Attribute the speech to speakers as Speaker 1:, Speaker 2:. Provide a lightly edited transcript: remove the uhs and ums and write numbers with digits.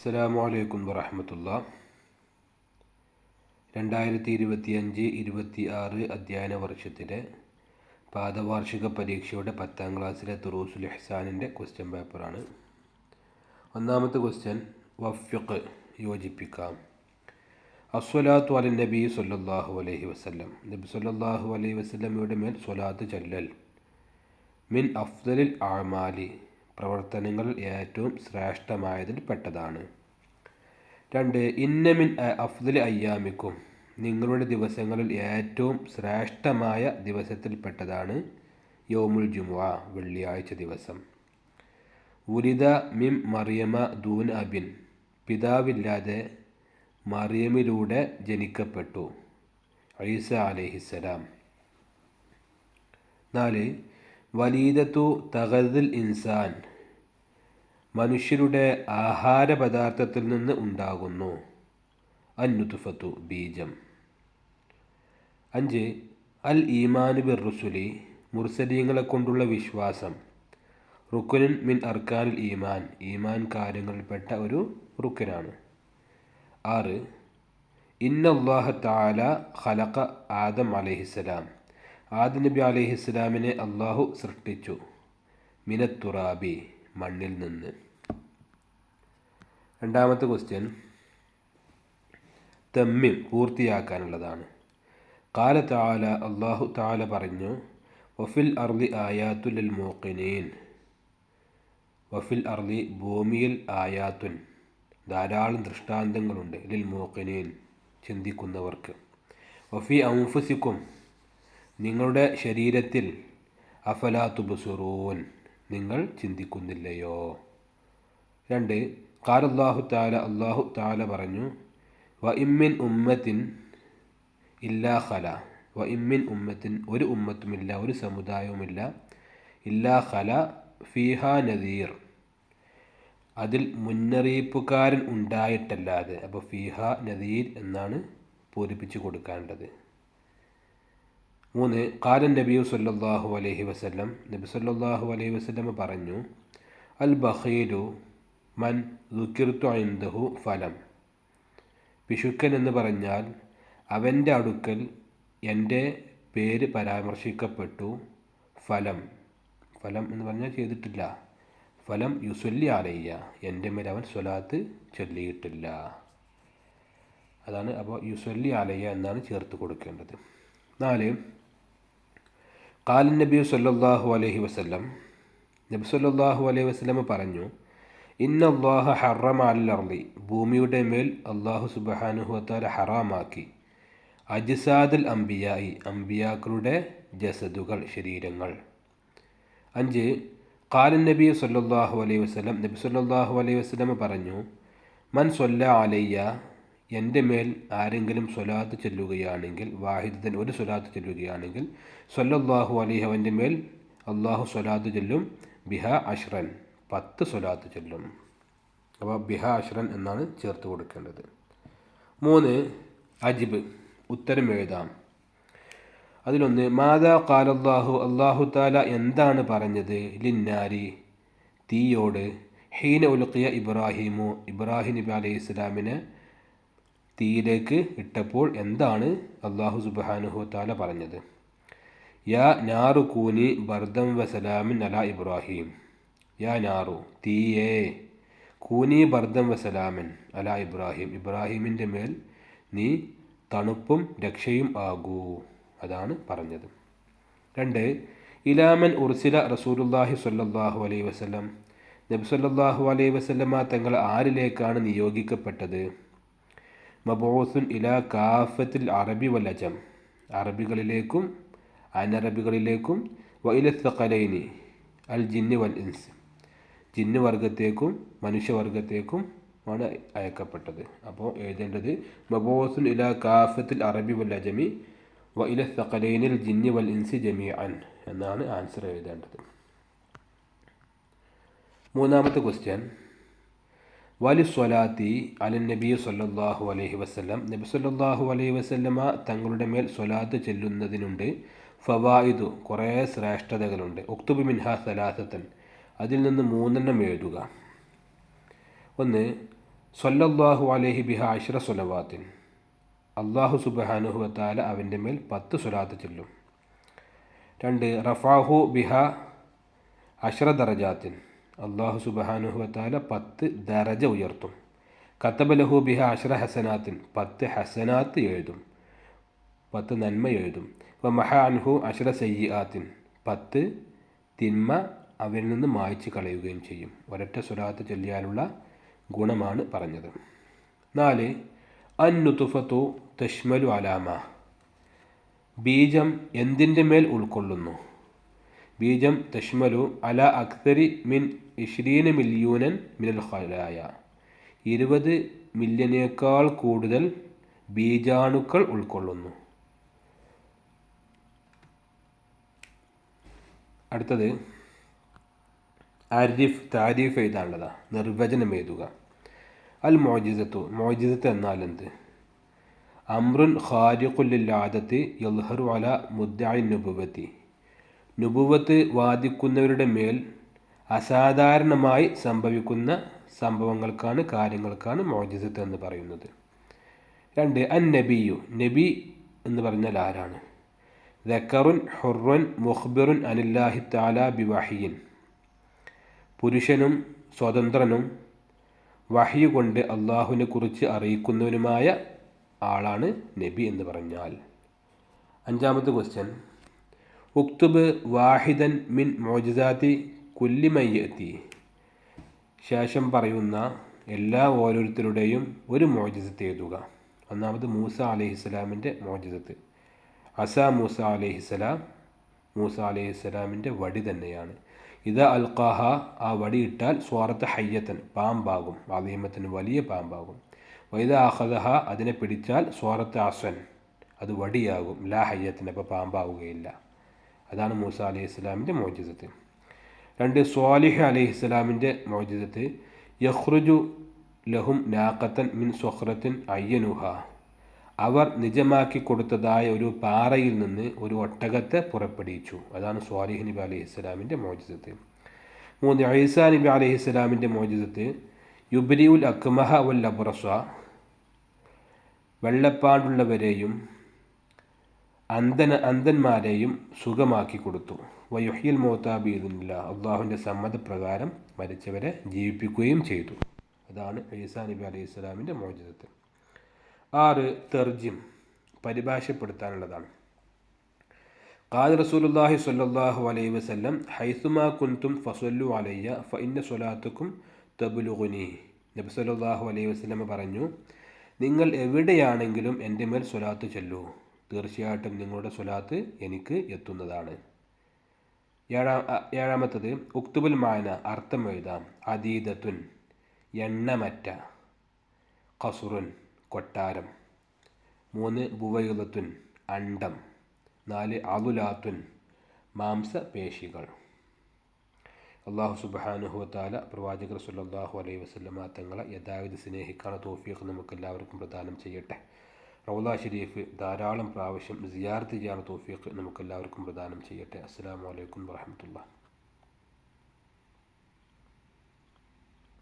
Speaker 1: അസ്സലാമു അലൈക്കും വറഹ്മത്തുള്ളാഹി. 2025-26 അധ്യയന വർഷത്തിലെ പാദവാർഷിക പരീക്ഷയുടെ 10ാം ക്ലാസ്സിലെ ദുറൂസുൽ ഇഹ്സാനിൻ്റെ ക്വസ്റ്റ്യൻ പേപ്പറാണ്. ഒന്നാമത്തെ ക്വസ്റ്റ്യൻ, വഫ്യഖ് യോജിപ്പിക്കാം. അസ്വലാത്തു അലൻ നബി സല്ലല്ലാഹു അലൈഹി വസല്ലം, നബി സല്ലല്ലാഹു അലൈഹി വസല്ലമയുടെ മേൽ സ്വലാത്ത് ചൊല്ലൽ മിൻ അഫ്ദലിൽ അഅമാലി, പ്രവർത്തനങ്ങളിൽ ഏറ്റവും ശ്രേഷ്ഠമായതിൽ പെട്ടതാണ്. 2, ഇന്ന മിൻ അഫ്ദലി അയ്യാമിക്കും, നിങ്ങളുടെ ദിവസങ്ങളിൽ ഏറ്റവും ശ്രേഷ്ഠമായ ദിവസത്തിൽപ്പെട്ടതാണ് യൗമുൽ ജുമുഅ, വെള്ളിയാഴ്ച ദിവസം. ഉലിദ മിൻ മറിയമ ദൂൻ അബിൻ, പിതാവില്ലാതെ മറിയമിലൂടെ ജനിക്കപ്പെട്ടു ഈസ അലൈഹിസ്സലാം. 4, വലീദത്തു തഗദിൽ ഇൻസാൻ, മനുഷ്യരുടെ ആഹാര പദാർത്ഥത്തിൽ നിന്ന് ഉണ്ടാകുന്നു. അന്നുതുഫത്തു, ബീജം. 5, അൽ ഈമാനു ബിർ റുസുലി, മുർസലീങ്ങളെ കൊണ്ടുള്ള വിശ്വാസം. റുക്കുനുൻ മിൻ അർക്കാനിൽ ഈമാൻ, ഈമാൻ കാര്യങ്ങളിൽപ്പെട്ട ഒരു റുക്കനാണ്. 6, ഇന്നല്ലാഹ തആല ഖലഖ ആദം അലൈഹിസ്സലാം, ആദം നബി അലൈഹിസ്സലാമിനെ അള്ളാഹു സൃഷ്ടിച്ചു. മിനത്തുറാബി, മണ്ണിൽ നിന്ന്. രണ്ടാമത്തെ ക്വസ്റ്റ്യൻ, തമ്മിം, പൂർത്തിയാക്കാനുള്ളതാണ്. ഖാല തആല, അള്ളാഹു തആല പറഞ്ഞു, വഫിൽ അർളി ആയാത്തുൻ ലിൽ മൂഖിനീൻ, വഫിൽ അർളി, ഭൂമിയിൽ, ആയാത്തുൻ, ധാരാളം ദൃഷ്ടാന്തങ്ങളുണ്ട്, ലിൽ മൂഖിനീൻ, ചിന്തിക്കുന്നവർക്ക്. വഫി അൻഫുസിക്കും, നിങ്ങളുടെ ശരീരത്തിൽ, അഫലാ തുബ്സിറൂൻ, നിങ്ങൾ ചിന്തിക്കുന്നില്ലയോ. 2, ഖാല അല്ലാഹു തആല, അല്ലാഹു തആല പറഞ്ഞു, വ ഇമ്മിൻ ഉമ്മത്തിൻ ഇല്ലാ ഖല, വ ഇമ്മിൻ ഉമ്മത്തിൻ, ഒരു ഉമ്മത്തുമില്ല, ഒരു സമുദായവുമില്ല, ഇല്ലാ ഖല ഫീഹാ നദീർ, അതിൽ മുന്നറിയിപ്പുകാരൻ ഉണ്ടായിട്ടല്ലാതെ. അപ്പോൾ ഫീഹാ നദീർ എന്നാണ് പൂരിപ്പിച്ച് കൊടുക്കേണ്ടത്. 3, ഖാലൻ നബി സല്ലല്ലാഹു അലൈഹി വസല്ലം, നബി സല്ലല്ലാഹു അലൈഹി വസല്ലം പറഞ്ഞു, അൽ ബഖീലു മൻ ദുക്കിർതു ഇൻദഹു ഫലം, പിശുക്കൻ എന്ന് പറഞ്ഞാൽ അവൻ്റെ അടുക്കൽ എൻ്റെ പേര് പരാമർശിക്കപ്പെട്ടു, ഫലം, ഫലം എന്ന് പറഞ്ഞാൽ ചെയ്തിട്ടില്ല, ഫലം യുസല്ലി അലയ്യ, എൻ്റെ മേൽ അവൻ സ്വലാത്ത് ചൊല്ലിയിട്ടില്ല, അതാണ്. അപ്പോൾ യുസല്ലി അലയ്യ എന്നാണ് ചേർത്ത് കൊടുക്കേണ്ടത്. 4, ഖാലൻ നബി സല്ലല്ലാഹു അലൈഹി വസല്ലം, നബി സല്ലല്ലാഹു അലൈഹി വസല്ലം പറഞ്ഞു, ഇന്നല്ലാഹ ഹറമ അലൽ അർളി, ഭൂമിയുടെ മേൽ അല്ലാഹു സുബ്ഹാനഹു വ തആല ഹറാമാക്കി, അജ്സാദൽ അംബിയായി, അംബിയാക്കളുടെ ജസദുകൾ, ശരീരങ്ങൾ. 5, ഖാലൻ നബി സല്ലല്ലാഹു അലൈഹി വസല്ലം, നബി സല്ലല്ലാഹു അലൈഹി വസല്ലം പറഞ്ഞു, മൻ സ്വല്ല അലയ്യ, എൻ്റെ മേൽ ആരെങ്കിലും സ്വലാത്ത് ചൊല്ലുകയാണെങ്കിൽ, വാഹിദൻ, ഒരു സ്വലാത്ത് ചൊല്ലുകയാണെങ്കിൽ, സ്വല്ലല്ലാഹു അലൈഹി, അവൻ്റെ മേൽ അള്ളാഹു സ്വലാത്ത് ചൊല്ലും, ബിഹ അഷ്റൻ, 10 സ്വലാത്ത് ചൊല്ലും. അപ്പോൾ ബിഹ അഷ്റൻ എന്നാണ് ചേർത്ത് കൊടുക്കേണ്ടത്. 3, അജിബ്, ഉത്തരം എഴുതാം. അതിലൊന്ന്, മാതാ ഖാലല്ലാഹു, അല്ലാഹു തആല എന്താണ് പറഞ്ഞത്, ലിന്നാരി, തീയോട്, ഹീന ഉൽഖിയ ഇബ്രാഹിമു, ഇബ്രാഹിം നബി അലൈഹി സ്വലാമിനെ തീയിലേക്ക് ഇട്ടപ്പോൾ എന്താണ് അല്ലാഹു സുബ്ഹാനഹു വ തആല പറഞ്ഞത്. യാ നാറു കൂനി ബർദം വസലാമിൻ അലാ ഇബ്രാഹിം, യാ നാറു, തീയേ, കൂനി ബർദം വസലാമിൻ അലാ ഇബ്രാഹിം, ഇബ്രാഹിമിൻ്റെ മേൽ നീ തണുപ്പും രക്ഷയും ആകൂ, അതാണ് പറഞ്ഞത്. 2, ഇലാമൻ ഉർസില റസൂലുള്ളാഹി സ്വല്ലല്ലാഹു അലൈഹി വസല്ലം, നബി സ്വല്ലല്ലാഹു അലൈഹി വസല്ലമ തങ്ങൾ ആരിലേക്കാണ് നിയോഗിക്കപ്പെട്ടത്. മബൂസുൻ ഇലാ കാഫത്തിൽ അറബി വൽ അജം, അറബികളിലേക്കും അനറബികളിലേക്കും, വ ഇല സഖലൈനി അൽ ജിന്നി വൽ ഇൻസ്, ജിന്ന് വർഗത്തേക്കും മനുഷ്യവർഗത്തേക്കും ആണ് അയക്കപ്പെട്ടത്. അപ്പോൾ എഴുതേണ്ടത് മബൂസുൻ ഇലാ കാഫത്തിൽ അറബി വൽ അജമി വ ഇല സഖലൈനിൽ ജിന്നി വൽ ഇൻസി ജമീഅൻ എന്നാണ് ആൻസർ എഴുതേണ്ടത്. 3ാമത്തെ ക്വസ്റ്റ്യൻ, വലി സ്വലാത്തി അലൻ നബി സല്ലല്ലാഹു അലൈഹി വസല്ലം, നബി സല്ലല്ലാഹു അലൈഹി വസല്ലമ തങ്ങളുടെ മേൽ സ്വലാത്ത് ചെല്ലുന്നതിനുണ്ട് ഫവായിദു, കുറേ ശ്രേഷ്ഠതകളുണ്ട്. ഉക്തുബ് മിൻഹാ സലാസത്തൻ, അതിൽ നിന്ന് 3 എഴുതുക. 1, സ്വല്ലല്ലാഹു അലൈഹി ബിഹ അശ്ര സ്വലവാത്തിൻ, അള്ളാഹു സുബ്ഹാനഹു വ തആല അവൻ്റെ മേൽ 10 സ്വലാത്ത് ചൊല്ലും. 2 റഫാഹു ബിഹ അശ്ര ദറജാത്തിൻ, അള്ളാഹു സുബ്ഹാനഹു വ തആല 10 ദറജ ഉയർത്തും. കതബലഹു ബിഹ അശ്ര ഹസനാത്തിൻ, 10 ഹസനാത്ത് എഴുതും, 10 നന്മ എഴുതും. വ മഹ അൻഹു അശ്ര സയ്യിആത്തിൻ, 10 തിന്മ അവരിൽ നിന്ന് മായ്ച്ചു കളയുകയും ചെയ്യും. ഒരൊറ്റ സ്വലാത്ത് ചൊല്ലിയാലുള്ള ഗുണമാണ് പറഞ്ഞത്. 4 അന്നുതുഫത്തു തഷ്മലു അലാമ, ബീജം എന്തിൻ്റെ മേൽ ഉൾക്കൊള്ളുന്നു? ബീജം തഷ്മലു അല അക്തരി മിൻ 20 മില്യൂനൻ മിനൽ ഖലായ, 20 മില്യനേക്കാൾ കൂടുതൽ ബീജാണുക്കൾ ഉൾക്കൊള്ളുന്നു. അടുത്തത് താരീഫ് എഴുതാനുള്ളതാ, നിർവചനം എഴുതുക. അൽ മുഅ്ജിസത്തു, മുഅ്ജിസത്ത് എന്നാൽ എന്ത്? അംറുൻ ഖാരിഖുൽ ലിൽ ആദത്തി യദ്ഹറു അല മുദ്ദഇ നുബുവത്തി, നുബുവത്ത് വാദിക്കുന്നവരുടെ മേൽ അസാധാരണമായി സംഭവിക്കുന്ന സംഭവങ്ങൾക്കാണ്, കാര്യങ്ങൾക്കാണ് മുഅ്ജിസത്ത് എന്ന് പറയുന്നത്. 2 അൻ നബിയു, നബി എന്ന് പറഞ്ഞാൽ ആരാണ്? ദക്കറുൻ ഹുർറുൻ മുഖ്ബിറുൻ അനില്ലാഹി തആല ബിവഹിയിൻ, പുരുഷനും സ്വതന്ത്രനും വഹ്യ് കൊണ്ട് അള്ളാഹുവിനെ കുറിച്ച് അറിയിക്കുന്നവനുമായ ആളാണ് നബി എന്ന് പറഞ്ഞാൽ. 5ാമത്തെ ക്വസ്റ്റ്യൻ, ഉക്തുബ് വാഹിദൻ മിൻ മുഅ്ജിസാതി കുല്ലി മൻ യഅതി, ശേഷം പറയുന്ന എല്ലാ ഓരോരുത്തരുടെയും ഒരു മുഅ്ജിസത്ത് എഴുതുക. 1 മൂസ അലൈഹിസ്സലാമിൻ്റെ മുഅ്ജിസത്ത്, അസാ മൂസ അലൈഹിസ്സലാം, മൂസ അലൈഹിസ്സലാമിൻ്റെ വടി തന്നെയാണ്. ഇദാ അൽഖാഹ, ആ വടി ഇട്ടാൽ സ്വാറത്ത് ഹയ്യത്തൻ, പാമ്പാകും, അലീമത്തിന് വലിയ പാമ്പാകും. വൈദാ അഖദഹ, അതിനെ പിടിച്ചാൽ സ്വാറത്ത് അസൻ, അത് വടിയാകും, ലാ ഹയ്യത്തിന്, അപ്പോൾ പാമ്പാവുകയില്ല. അതാണ് മൂസ അലൈഹിസ്സലാമിൻ്റെ മുഅ്ജിസത്ത്. 2 സ്വാലിഹ് അലൈഹിസ്സലാമിൻ്റെ മുഅ്ജിസത്ത്, യഖ്റുജു ലഹും നാഖത്തൻ മിൻ സ്വഖ്റത്തിൻ അയ്യനുഹ, അവർ നിജമാക്കി കൊടുത്തതായ ഒരു പാറയിൽ നിന്ന് ഒരു ഒട്ടകത്തെ പുറപ്പെടുവിച്ചു. അതാണ് സ്വാലിഹ് നബി അലൈഹിസ്സലാമിൻ്റെ മുഅ്ജിസത്ത്. 3 ഈസാ നബി അലൈഹിസ്സലാമിൻ്റെ മുഅ്ജിസത്ത്, യുബ്രിഉൽ അക്മഹ വൽ അബ്റസ, വെള്ളപ്പാണ്ടുള്ളവരെയും അന്ധന്മാരെയും സുഖമാക്കി കൊടുത്തു. വയുഹ്യിൽ മൗതാ ബിഇദ്നില്ലാ, അള്ളാഹുവിൻ്റെ സമ്മതപ്രകാരം മരിച്ചവരെ ജീവിപ്പിക്കുകയും ചെയ്തു. അതാണ് ഈസാ നബി അലൈഹിസ്സലാമിൻ്റെ മുഅ്ജിസത്ത്. 6 തർജിം, പരിഭാഷപ്പെടുത്താനുള്ളതാണ്. ഖാല റസൂലുള്ളാഹി സ്വല്ലല്ലാഹു അലൈഹി വസല്ലം ഹൈസുമാ കുൻതും ഫസല്ലു അലയ്യ ഫഇന്ന സ്വലാത്തുക്കും തബ്ലുഗുനി, നബി സ്വല്ലല്ലാഹു അലൈഹി വസല്ലം പറഞ്ഞു, നിങ്ങൾ എവിടെയാണെങ്കിലും എൻ്റെ മേൽ സ്വലാത്ത് ചൊല്ലൂ, തീർച്ചയായിട്ടും നിങ്ങളുടെ സ്വലാത്ത് എനിക്ക് എത്തുന്നതാണ്. 7ാമത്തത് ഉക്തുബുൽ മാന, അർത്ഥം എഴുതാം. അദീദത്തുൻ, എണ്ണമറ്റ, ഖസുറുൻ, കൊട്ടാരം. 3 ബുവൈലത്തുൻ, അണ്ടം. 4 അളുലാത്തുൻ, മാംസപേശികൾ. അള്ളാഹു സുബ്ഹാനഹു വ തആല പ്രവാചകർ സ്വല്ലല്ലാഹു അലൈഹി വസല്ലമ തങ്ങളെ യഥാവിധി സ്നേഹിക്കാനുള്ള തൗഫീഖ് നമുക്കെല്ലാവർക്കും പ്രദാനം ചെയ്യട്ടെ. റൗള ഷരീഫ് ധാരാളം പ്രാവശ്യം സിയാറത്ത് ചെയ്യാനുള്ള തൗഫീഖ് നമുക്കെല്ലാവർക്കും പ്രദാനം ചെയ്യട്ടെ. അസ്സലാമു അലൈക്കും വറഹ്മത്തുള്ളാഹി.